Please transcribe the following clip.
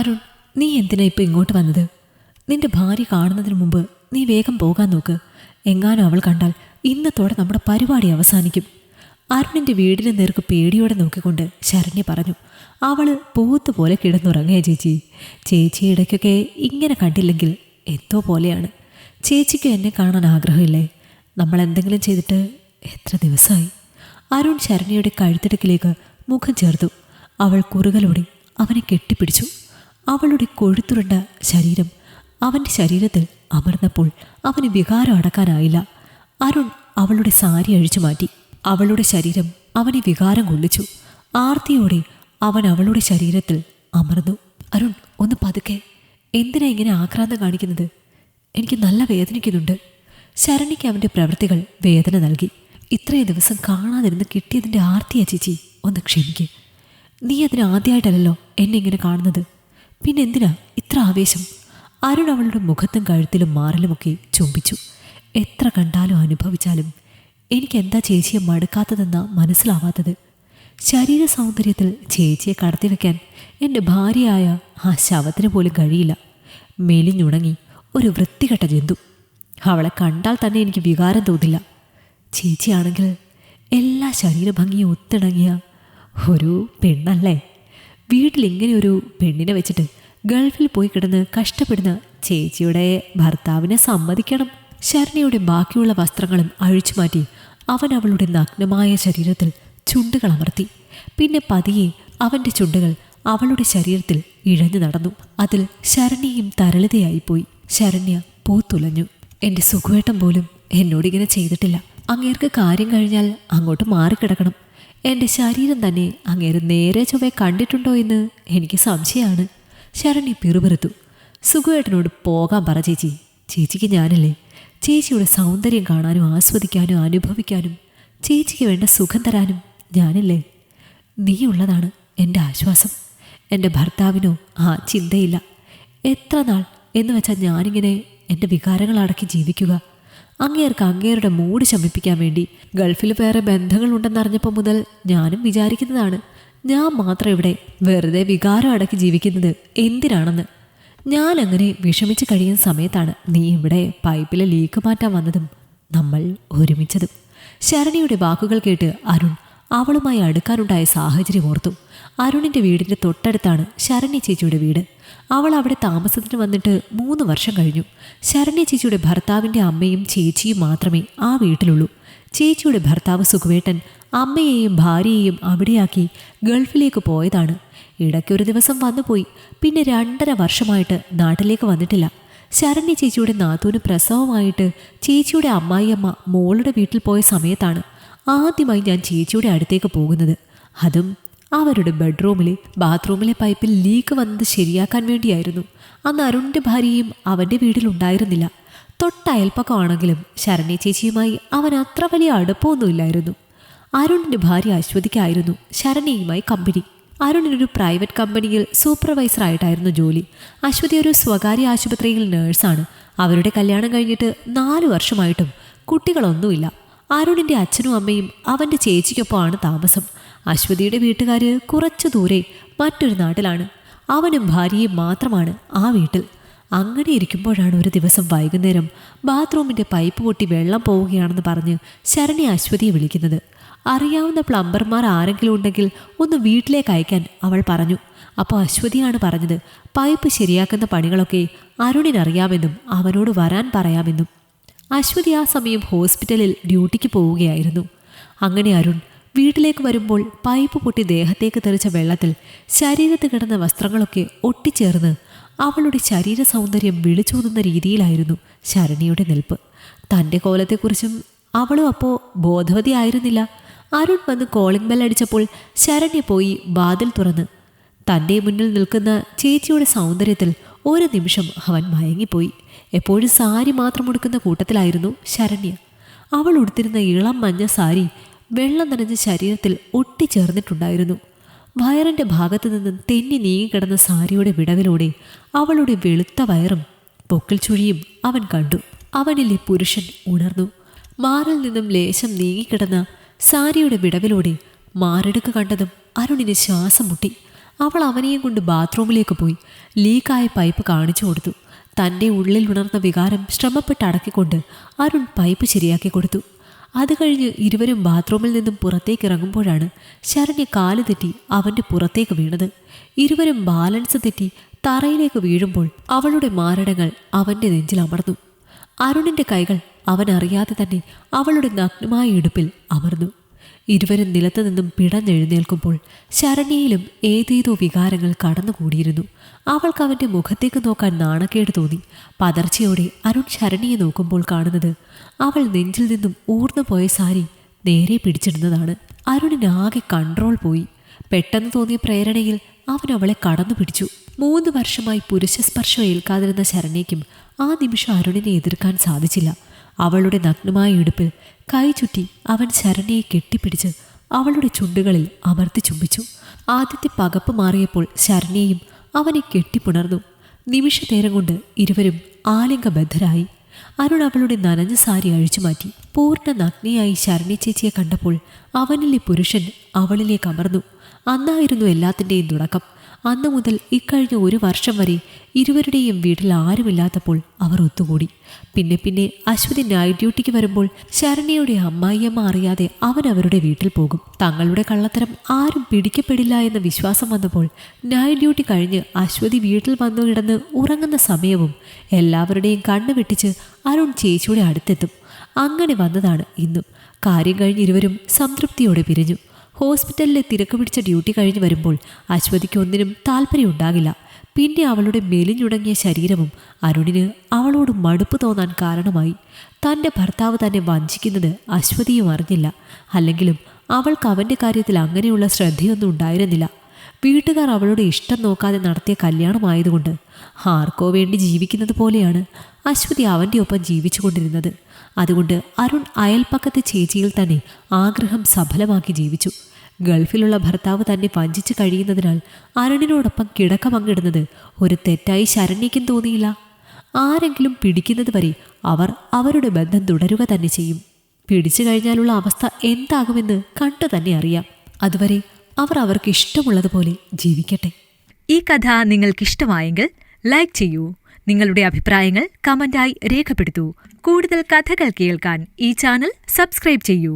അരുൺ, നീ എന്തിനാ ഇപ്പം ഇങ്ങോട്ട് വന്നത്? നിന്റെ ഭാര്യ കാണുന്നതിന് മുമ്പ് നീ വേഗം പോകാൻ നോക്ക്. എങ്ങാനും അവൾ കണ്ടാൽ ഇന്നത്തോടെ നമ്മുടെ പരിപാടി അവസാനിക്കും. അരുണിൻ്റെ വീടിന് നേർക്ക് പേടിയോടെ നോക്കിക്കൊണ്ട് ശരണ്യ പറഞ്ഞു. അവള് പോത്തുപോലെ കിടന്നുറങ്ങേ ചേച്ചി. ചേച്ചി ഇടയ്ക്കൊക്കെ ഇങ്ങനെ കണ്ടില്ലെങ്കിൽ എന്തോ പോലെയാണ്. ചേച്ചിക്ക് എന്നെ കാണാൻ ആഗ്രഹമില്ലേ? നമ്മൾ എന്തെങ്കിലും ചെയ്തിട്ട് എത്ര ദിവസമായി? അരുൺ ശരണ്യയുടെ കഴുത്തിടക്കിലേക്ക് മുഖം ചേർത്തു. അവൾ കുറുകലോടെ അവനെ കെട്ടിപ്പിടിച്ചു. അവളുടെ കൊഴുത്തുരുണ്ട ശരീരം അവൻ്റെ ശരീരത്തിൽ അമർന്നപ്പോൾ അവന് വികാരം അടക്കാനായില്ല. അരുൺ അവളുടെ സാരി അഴിച്ചു മാറ്റി. അവളുടെ ശരീരം അവനെ വികാരം കൊള്ളിച്ചു. ആർത്തിയോടെ അവൻ അവളുടെ ശരീരത്തിൽ അമർന്നു. അരുൺ, ഒന്ന് പതുക്കെ. എന്തിനാ ഇങ്ങനെ ആക്രാന്തം കാണിക്കുന്നത്? എനിക്ക് നല്ല വേദനിക്കുന്നുണ്ട്. ശരണ്യയ്ക്ക് അവൻ്റെ പ്രവൃത്തികൾ വേദന നൽകി. ഇത്രയും ദിവസം കാണാതിരുന്ന് കിട്ടിയതിൻ്റെ ആർത്തിയാ ചേച്ചി. ഒന്ന് ക്ഷമിക്ക്. നീ അതിന് ആദ്യമായിട്ടല്ലോ എന്നെ ഇങ്ങനെ കാണുന്നത്. പിന്നെ എന്തിനാ ഇത്ര ആവേശം? അരുൺ അവളുടെ മുഖത്തും കഴുത്തിലും മാറലുമൊക്കെ ചുംബിച്ചു. എത്ര കണ്ടാലും അനുഭവിച്ചാലും എനിക്കെന്താ ചേച്ചിയെ മടുക്കാത്തതെന്നാ മനസ്സിലാവാത്തത്. ശരീര സൗന്ദര്യത്തിൽ ചേച്ചിയെ കടത്തിവെക്കാൻ എൻ്റെ ഭാര്യയായ ആ ശവത്തിന് പോലും കഴിയില്ല. മെലിഞ്ഞുണങ്ങി ഒരു വൃത്തികെട്ട ജന്തു. അവളെ കണ്ടാൽ തന്നെ എനിക്ക് വികാരം തോന്നില്ല. ചേച്ചിയാണെങ്കിൽ എല്ലാ ശരീരഭംഗിയും ഒത്തിണങ്ങിയ ഒരു പെണ്ണല്ലേ? വീട്ടിലിങ്ങനെ ഒരു പെണ്ണിനെ വെച്ചിട്ട് ഗൾഫിൽ പോയി കിടന്ന് കഷ്ടപ്പെടുന്ന ചേച്ചിയുടെ ഭർത്താവിനെ സമ്മതിക്കണം. ശരണ്യയുടെ ബാക്കിയുള്ള വസ്ത്രങ്ങളും അഴിച്ചു മാറ്റി അവൻ അവളുടെ നഗ്നമായ ശരീരത്തിൽ ചുണ്ടുകൾ അമർത്തി. പിന്നെ പതിയെ അവൻ്റെ ചുണ്ടുകൾ അവളുടെ ശരീരത്തിൽ ഇഴഞ്ഞു നടന്നു. അതിൽ ശരണ്യയും തരളിതയായിപ്പോയി. ശരണ്യ പൂത്തുലഞ്ഞു. എൻ്റെ സുഖുവേട്ടൻ പോലും എന്നോടിങ്ങനെ ചെയ്തിട്ടില്ല. അങ്ങേർക്ക് കാര്യം കഴിഞ്ഞാൽ അങ്ങോട്ട് മാറിക്കിടക്കണം. എൻ്റെ ശരീരം തന്നെ അങ്ങേര് നേരെ ചൊവ്വെ കണ്ടിട്ടുണ്ടോ എന്ന് എനിക്ക് സംശയമാണ്. ശരണ്യ പിറുപിറുത്തു. സുഖുവേട്ടനോട് പോകാൻ പറ ചേച്ചി. ചേച്ചിക്ക് ഞാനില്ലേ? ചേച്ചിയുടെ സൗന്ദര്യം കാണാനും ആസ്വദിക്കാനും അനുഭവിക്കാനും ചേച്ചിക്ക് വേണ്ട സുഖം തരാനും ഞാനില്ലേ? നീയുള്ളതാണ് എൻ്റെ ആശ്വാസം. എൻ്റെ ഭർത്താവിനോ ആ ചിന്തയില്ല. എത്ര നാൾ എന്ന് വെച്ചാൽ ഞാനിങ്ങനെ എൻ്റെ വികാരങ്ങൾ അടക്കി ജീവിക്കുക? അങ്ങേർക്ക് അങ്ങേരുടെ മൂഡ് ശമിപ്പിക്കാൻ വേണ്ടി ഗൾഫിൽ വേറെ ബന്ധങ്ങളുണ്ടെന്നറിഞ്ഞപ്പോൾ മുതൽ ഞാനും വിചാരിക്കുന്നതാണ് ഞാൻ മാത്രം ഇവിടെ വെറുതെ വികാരം അടക്കി ജീവിക്കുന്നത് എന്തിനാണെന്ന്. ഞാൻ അങ്ങനെ വിഷമിച്ച് കഴിയുന്ന സമയത്താണ് നീ ഇവിടെ പൈപ്പിലെ ലീക്ക് മാറ്റാൻ വന്നതും നമ്മൾ ഒരുമിച്ചതും. ശരണ്യയുടെ വാക്കുകൾ കേട്ട് അരുൺ അവളുമായി അടുക്കാനുണ്ടായ സാഹചര്യം ഓർത്തു. അരുണിൻ്റെ വീടിൻ്റെ തൊട്ടടുത്താണ് ശരണ്യ ചേച്ചിയുടെ വീട്. അവൾ അവിടെ താമസത്തിന് വന്നിട്ട് 3 വർഷം കഴിഞ്ഞു. ശരണ്യ ചേച്ചിയുടെ ഭർത്താവിൻ്റെ അമ്മയും ചേച്ചിയും മാത്രമേ ആ വീട്ടിലുള്ളൂ. ചേച്ചിയുടെ ഭർത്താവ് സുഖുവേട്ടൻ അമ്മയെയും ഭാര്യയെയും അവിടെയാക്കി ഗൾഫിലേക്ക് പോയതാണ്. ഇടയ്ക്കൊരു ദിവസം വന്നുപോയി. പിന്നെ 2.5 വർഷമായിട്ട് നാട്ടിലേക്ക് വന്നിട്ടില്ല. ശരണ്യ ചേച്ചിയുടെ നാത്തൂന് പ്രസവമായിട്ട് ചേച്ചിയുടെ അമ്മായിയമ്മ മോളുടെ വീട്ടിൽ പോയ സമയത്താണ് ആദ്യമായി ഞാൻ ചേച്ചിയുടെ അടുത്തേക്ക് പോകുന്നത്. അതും അവരുടെ ബാത്റൂമിലെ പൈപ്പിൽ ലീക്ക് വന്നത് ശരിയാക്കാൻ വേണ്ടിയായിരുന്നു. അന്ന് അരുണിൻ്റെ ഭാര്യയും അവൻ്റെ വീട്ടിലുണ്ടായിരുന്നില്ല. തൊട്ടയൽപ്പക്കമാണെങ്കിലും ശരണ്യ ചേച്ചിയുമായി അവൻ അത്ര വലിയ അടുപ്പമൊന്നുമില്ലായിരുന്നു. അരുണിൻ്റെ ഭാര്യ അശ്വതിക്കായിരുന്നു ശരണ്യയുമായി കമ്പനി. അരുണിനൊരു പ്രൈവറ്റ് കമ്പനിയിൽ സൂപ്പർവൈസറായിട്ടായിരുന്നു ജോലി. അശ്വതി ഒരു സ്വകാര്യ ആശുപത്രിയിൽ നേഴ്സാണ്. അവരുടെ കല്യാണം കഴിഞ്ഞിട്ട് 4 വർഷമായിട്ടും കുട്ടികളൊന്നുമില്ല. അരുണിൻ്റെ അച്ഛനും അമ്മയും അവൻ്റെ ചേച്ചിക്കൊപ്പമാണ് താമസം. അശ്വതിയുടെ വീട്ടുകാർ കുറച്ചു ദൂരെ മറ്റൊരു നാട്ടിലാണ്. അവനും ഭാര്യയും മാത്രമാണ് ആ വീട്ടിൽ. അങ്ങനെ ഇരിക്കുമ്പോഴാണ് ഒരു ദിവസം വൈകുന്നേരം ബാത്റൂമിൻ്റെ പൈപ്പ് പൊട്ടി വെള്ളം പോവുകയാണെന്ന് പറഞ്ഞ് ശരണ്യ അശ്വതിയെ വിളിക്കുന്നത്. അറിയാവുന്ന പ്ലംബർമാർ ആരെങ്കിലും ഉണ്ടെങ്കിൽ ഒന്ന് വീട്ടിലേക്ക് അയക്കാൻ അവൾ പറഞ്ഞു. അപ്പോൾ അശ്വതിയാണ് പറഞ്ഞത് പൈപ്പ് ശരിയാക്കുന്ന പണികളൊക്കെ അരുണിനറിയാമെന്നും അവനോട് വരാൻ പറയാമെന്നും. അശ്വതി ആ സമയം ഹോസ്പിറ്റലിൽ ഡ്യൂട്ടിക്ക് പോവുകയായിരുന്നു. അങ്ങനെ അരുൺ വീട്ടിലേക്ക് വരുമ്പോൾ പൈപ്പ് പൊട്ടി ദേഹത്തേക്ക് തെറിച്ച വെള്ളത്തിൽ ശരീരത്ത് കിടന്ന വസ്ത്രങ്ങളൊക്കെ ഒട്ടിച്ചേർന്ന് അവളുടെ ശരീര സൗന്ദര്യം വിളിച്ചോതുന്ന രീതിയിലായിരുന്നു ശരണ്യയുടെ നിൽപ്പ്. തൻ്റെ കോലത്തെക്കുറിച്ചും അവളും അപ്പോൾ ബോധവതിയായിരുന്നില്ല. അരുൺ വന്ന് കോളിംഗ് ബെൽ അടിച്ചപ്പോൾ ശരണ്യ പോയി വാതിൽ തുറന്ന് തൻ്റെ മുന്നിൽ നിൽക്കുന്ന ചേച്ചിയുടെ സൗന്ദര്യത്തിൽ ഒരു നിമിഷം അവൻ മയങ്ങിപ്പോയി. എപ്പോഴും സാരി മാത്രം ഉടുക്കുന്ന കൂട്ടത്തിലായിരുന്നു ശരണ്യ. അവൾ ഉടുത്തിരുന്ന ഇളം മഞ്ഞ സാരി വെള്ളം നനഞ്ഞ ശരീരത്തിൽ ഒട്ടിച്ചേർന്നിട്ടുണ്ടായിരുന്നു. വയറിൻ്റെ ഭാഗത്തു നിന്നും തെന്നി നീങ്ങിക്കിടന്ന സാരിയുടെ വിടവിലൂടെ അവളുടെ വെളുത്ത വയറും പൊക്കിൾ ചുഴിയും അവൻ കണ്ടു. അവനിലെ പുരുഷൻ ഉണർന്നു. മാറിൽ നിന്നും ലേശം നീങ്ങിക്കിടന്ന സാരിയുടെ വിടവിലൂടെ മാറിടുക്ക് കണ്ടതും അരുണിന് ശ്വാസം മുട്ടി. അവൾ അവനെയും കൊണ്ട് ബാത്റൂമിലേക്ക് പോയി ലീക്കായ പൈപ്പ് കാണിച്ചു കൊടുത്തു. തൻ്റെ ഉള്ളിൽ ഉണർന്ന വികാരം ശ്രമപ്പെട്ട് അടക്കിക്കൊണ്ട് അരുൺ പൈപ്പ് ശരിയാക്കി കൊടുത്തു. അത് കഴിഞ്ഞ് ഇരുവരും ബാത്റൂമിൽ നിന്നും പുറത്തേക്ക് ഇറങ്ങുമ്പോഴാണ് ശരണ്യ കാല് തെറ്റി അവൻ്റെ പുറത്തേക്ക് വീണത്. ഇരുവരും ബാലൻസ് തെറ്റി തറയിലേക്ക് വീഴുമ്പോൾ അവളുടെ മാരടങ്ങൾ അവൻ്റെ നെഞ്ചിൽ അമർന്നു. അരുണിൻ്റെ കൈകൾ അവൻ അറിയാതെ തന്നെ അവളുടെ നഗ്നമായ ഇടുപ്പിൽ അമർന്നു. ഇരുവരും നിലത്തു നിന്നും പിടഞ്ഞെഴുന്നേൽക്കുമ്പോൾ ശരണ്യയിലും ഏതേതോ വികാരങ്ങൾ കടന്നുകൂടിയിരുന്നു. അവൾക്ക് അവൻ്റെ മുഖത്തേക്ക് നോക്കാൻ നാണക്കേട് തോന്നി. പതർച്ചയോടെ അരുൺ ശരണ്യയെ നോക്കുമ്പോൾ കാണുന്നത് അവൾ നെഞ്ചിൽ നിന്നും ഊർന്നു പോയ സാരി നേരെ പിടിച്ചിടുന്നതാണ്. അരുണിനാകെ കൺട്രോൾ പോയി. പെട്ടെന്ന് തോന്നിയ പ്രേരണയിൽ അവൻ അവളെ കടന്നു പിടിച്ചു. 3 വർഷമായി പുരുഷസ്പർശം ഏൽക്കാതിരുന്ന ശരണ്യയ്ക്കും ആ നിമിഷം അരുണിനെ എതിർക്കാൻ സാധിച്ചില്ല. അവളുടെ നഗ്നമായ ഇടുപ്പിൽ കൈ ചുറ്റി അവൻ ശരണ്യയെ കെട്ടിപ്പിടിച്ച് അവളുടെ ചുണ്ടുകളിൽ അമർത്തി ചുംബിച്ചു. ആദ്യത്തെ പകപ്പ് മാറിയപ്പോൾ ശരണ്യയും അവനെ കെട്ടിപ്പുണർന്നു. നിമിഷനേരം കൊണ്ട് ഇരുവരും ആലിംഗബദ്ധരായി. അരുൺ അവളുടെ നനഞ്ഞ സാരി അഴിച്ചുമാറ്റി. പൂർണ്ണ നഗ്നയായി ശരണ്യ ചേച്ചിയെ കണ്ടപ്പോൾ അവനിലെ പുരുഷൻ അവളിലേക്ക് അമർന്നു. അന്നായിരുന്നു എല്ലാത്തിൻ്റെയും തുടക്കം. അന്നു മുതൽ ഇക്കഴിഞ്ഞ 1 വർഷം വരെ ഇരുവരുടെയും വീട്ടിൽ ആരുമില്ലാത്തപ്പോൾ അവർ ഒത്തുകൂടി. പിന്നെ പിന്നെ അശ്വതി നൈറ്റ് ഡ്യൂട്ടിക്ക് വരുമ്പോൾ ശരണ്യയുടെ അമ്മായിയമ്മ അറിയാതെ അവൻ അവരുടെ വീട്ടിൽ പോകും. തങ്ങളുടെ കള്ളത്തരം ആരും പിടിക്കപ്പെടില്ല എന്ന വിശ്വാസം വന്നപ്പോൾ നൈറ്റ് ഡ്യൂട്ടി കഴിഞ്ഞ് അശ്വതി വീട്ടിൽ വന്നു കിടന്ന് ഉറങ്ങുന്ന സമയവും എല്ലാവരുടെയും കണ്ണു വെട്ടിച്ച് അരുൺ ചേച്ചിയുടെ അടുത്തെത്തും. അങ്ങനെ വന്നതാണ് ഇന്നും. കാര്യം കഴിഞ്ഞ് ഇരുവരും സംതൃപ്തിയോടെ പിരിഞ്ഞു. ഹോസ്പിറ്റലിലെ തിരക്ക് പിടിച്ച ഡ്യൂട്ടി കഴിഞ്ഞ് വരുമ്പോൾ അശ്വതിക്ക് ഒന്നിനും താല്പര്യമുണ്ടാകില്ല. പിന്നെ അവളുടെ മെലിഞ്ഞുടങ്ങിയ ശരീരവും അരുണിന് അവളോട് മടുപ്പ് തോന്നാൻ കാരണമായി. തൻ്റെ ഭർത്താവ് തന്നെ വഞ്ചിക്കുന്നത് അശ്വതിയും അറിഞ്ഞില്ല. അല്ലെങ്കിലും അവൾക്ക് അവൻ്റെ കാര്യത്തിൽ അങ്ങനെയുള്ള ശ്രദ്ധയൊന്നും ഉണ്ടായിരുന്നില്ല. വീട്ടുകാർ അവളുടെ ഇഷ്ടം നോക്കാതെ നടത്തിയ കല്യാണമായതുകൊണ്ട് ആർക്കോ വേണ്ടി ജീവിക്കുന്നത് പോലെയാണ് അശ്വതി അവൻ്റെ ഒപ്പം ജീവിച്ചു കൊണ്ടിരുന്നത്. അതുകൊണ്ട് അരുൺ അയൽപ്പക്കത്തെ ചേച്ചിയിൽ തന്നെ ആഗ്രഹം സഫലമാക്കി ജീവിച്ചു. ഗൾഫിലുള്ള ഭർത്താവ് തന്നെ വഞ്ചിച്ച് കഴിയുന്നതിനാൽ അരുണിനോടൊപ്പം കിടക്ക പങ്കിടുന്നത് ഒരു തെറ്റായി ശരണ്യയ്ക്കും തോന്നിയില്ല. ആരെങ്കിലും പിടിക്കുന്നത് വരെ അവർ അവരുടെ ബന്ധം തുടരുക തന്നെ ചെയ്യും. പിടിച്ചു കഴിഞ്ഞാലുള്ള അവസ്ഥ എന്താകുമെന്ന് കണ്ടു തന്നെ അറിയാം. അതുവരെ അവർ അവർക്ക് ഇഷ്ടമുള്ളതുപോലെ ജീവിക്കട്ടെ. ഈ കഥ നിങ്ങൾക്കിഷ്ടമായെങ്കിൽ ലൈക്ക് ചെയ്യൂ. നിങ്ങളുടെ അഭിപ്രായങ്ങൾ കമന്റായി രേഖപ്പെടുത്തൂ. കൂടുതൽ കഥകൾ കേൾക്കാൻ ഈ ചാനൽ സബ്സ്ക്രൈബ് ചെയ്യൂ.